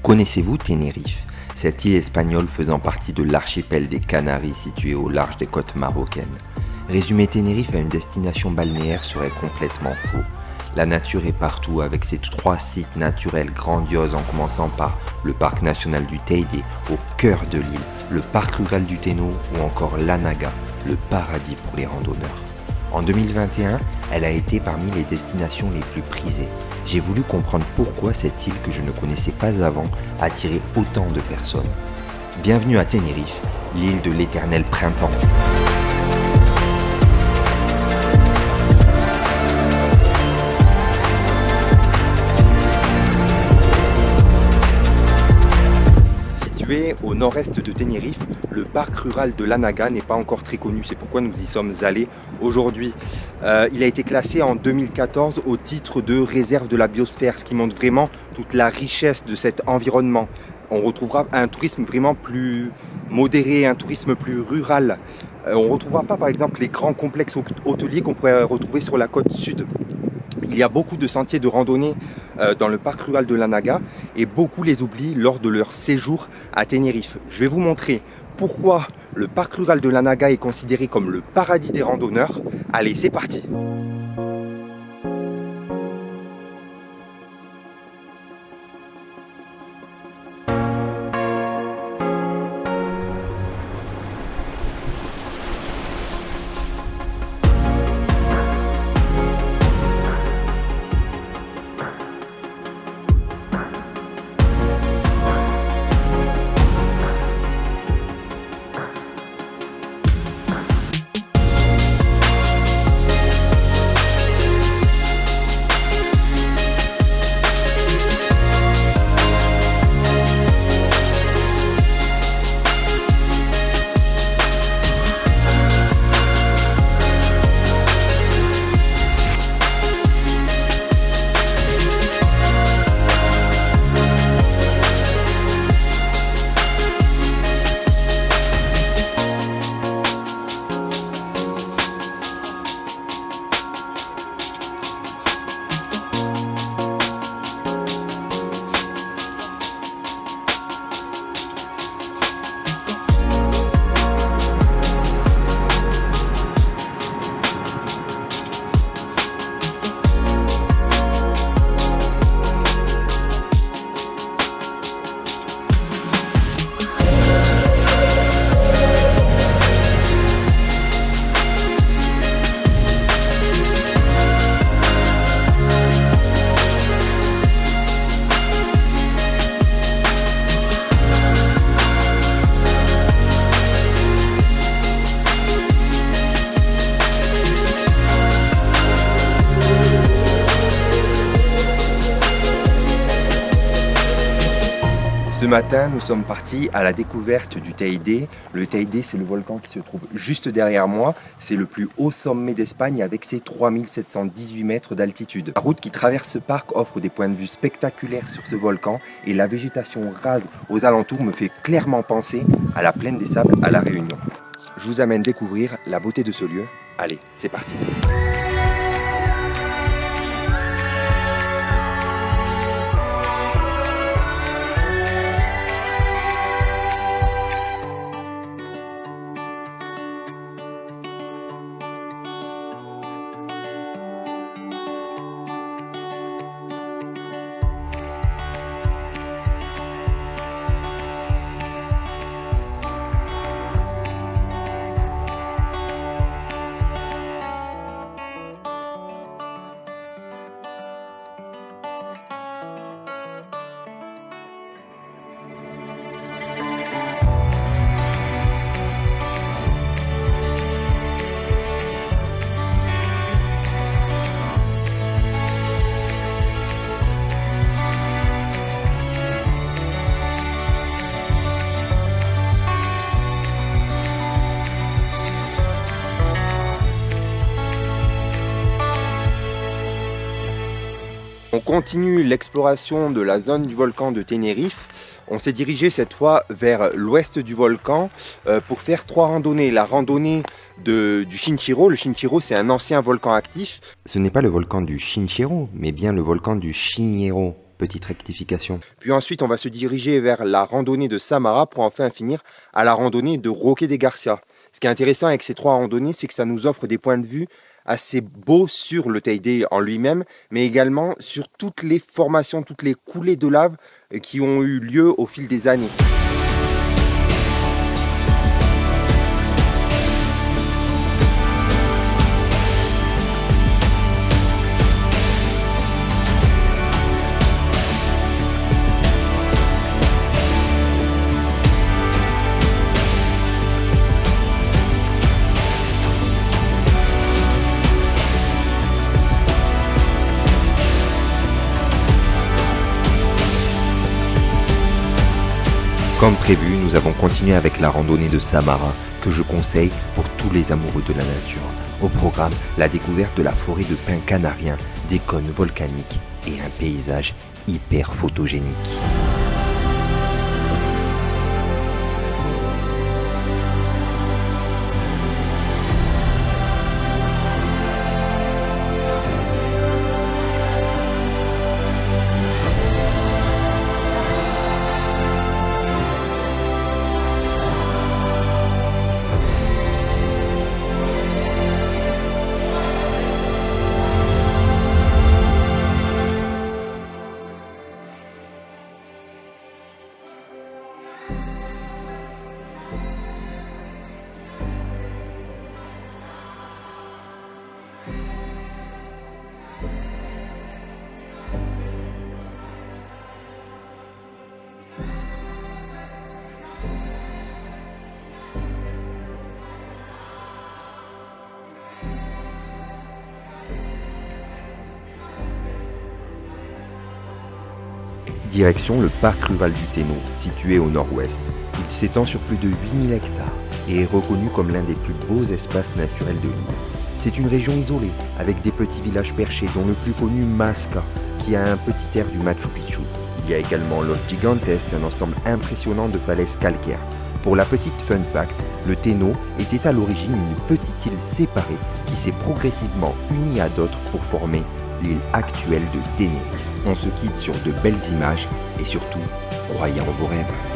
Connaissez-vous Tenerife, cette île espagnole faisant partie de l'archipel des Canaries situé au large des côtes marocaines? Résumer Tenerife à une destination balnéaire serait complètement faux. La nature est partout avec ses 3 sites naturels grandioses en commençant par le parc national du Teide au cœur de l'île, le parc rural du Téno ou encore l'Anaga, le paradis pour les randonneurs. En 2021, elle a été parmi les destinations les plus prisées. J'ai voulu comprendre pourquoi cette île que je ne connaissais pas avant attirait autant de personnes. Bienvenue à Tenerife, l'île de l'éternel printemps. Situé au nord-est de Tenerife, le parc rural de l'Anaga n'est pas encore très connu, c'est pourquoi nous y sommes allés aujourd'hui. Il a été classé en 2014 au titre de réserve de la biosphère, ce qui montre vraiment toute la richesse de cet environnement. On retrouvera un tourisme vraiment plus modéré, un tourisme plus rural. On ne retrouvera pas par exemple les grands complexes hôteliers qu'on pourrait retrouver sur la côte sud. Il y a beaucoup de sentiers de randonnée dans le parc rural de l'Anaga et beaucoup les oublient lors de leur séjour à Tenerife. Je vais vous montrer pourquoi le parc rural de l'Anaga est considéré comme le paradis des randonneurs. Allez, c'est parti! Ce matin, nous sommes partis à la découverte du Teide. Le Teide, c'est le volcan qui se trouve juste derrière moi. C'est le plus haut sommet d'Espagne avec ses 3718 mètres d'altitude. La route qui traverse ce parc offre des points de vue spectaculaires sur ce volcan et la végétation rase aux alentours me fait clairement penser à la plaine des Sables à La Réunion. Je vous amène découvrir la beauté de ce lieu. Allez, c'est parti! On continue l'exploration de la zone du volcan de Tenerife. On s'est dirigé cette fois vers l'ouest du volcan pour faire 3 randonnées. La randonnée du Chinchero. Le Chinchero, c'est un ancien volcan actif. Ce n'est pas le volcan du Chinchero, mais bien le volcan du Chiniero. petite rectification. Puis ensuite, on va se diriger vers la randonnée de Samara pour enfin finir à la randonnée de Roque de Garcia. Ce qui est intéressant avec ces 3 randonnées, c'est que ça nous offre des points de vue assez beaux sur le Teide en lui-même, mais également sur toutes les formations, toutes les coulées de lave qui ont eu lieu au fil des années. Comme prévu, nous avons continué avec la randonnée de Samara, que je conseille pour tous les amoureux de la nature. Au programme, la découverte de la forêt de pins canariens, des cônes volcaniques et un paysage hyper photogénique. Direction le parc rural du Thénault, situé au nord-ouest. Il s'étend sur plus de 8000 hectares et est reconnu comme l'un des plus beaux espaces naturels de l'île. C'est une région isolée, avec des petits villages perchés, dont le plus connu Masca, qui a un petit air du Machu Picchu. Il y a également Los Gigantes, un ensemble impressionnant de falaises calcaires. Pour la petite fun fact, le Thénault était à l'origine une petite île séparée qui s'est progressivement unie à d'autres pour former l'île actuelle de Tenerife. On se quitte sur de belles images et surtout, croyez en vos rêves.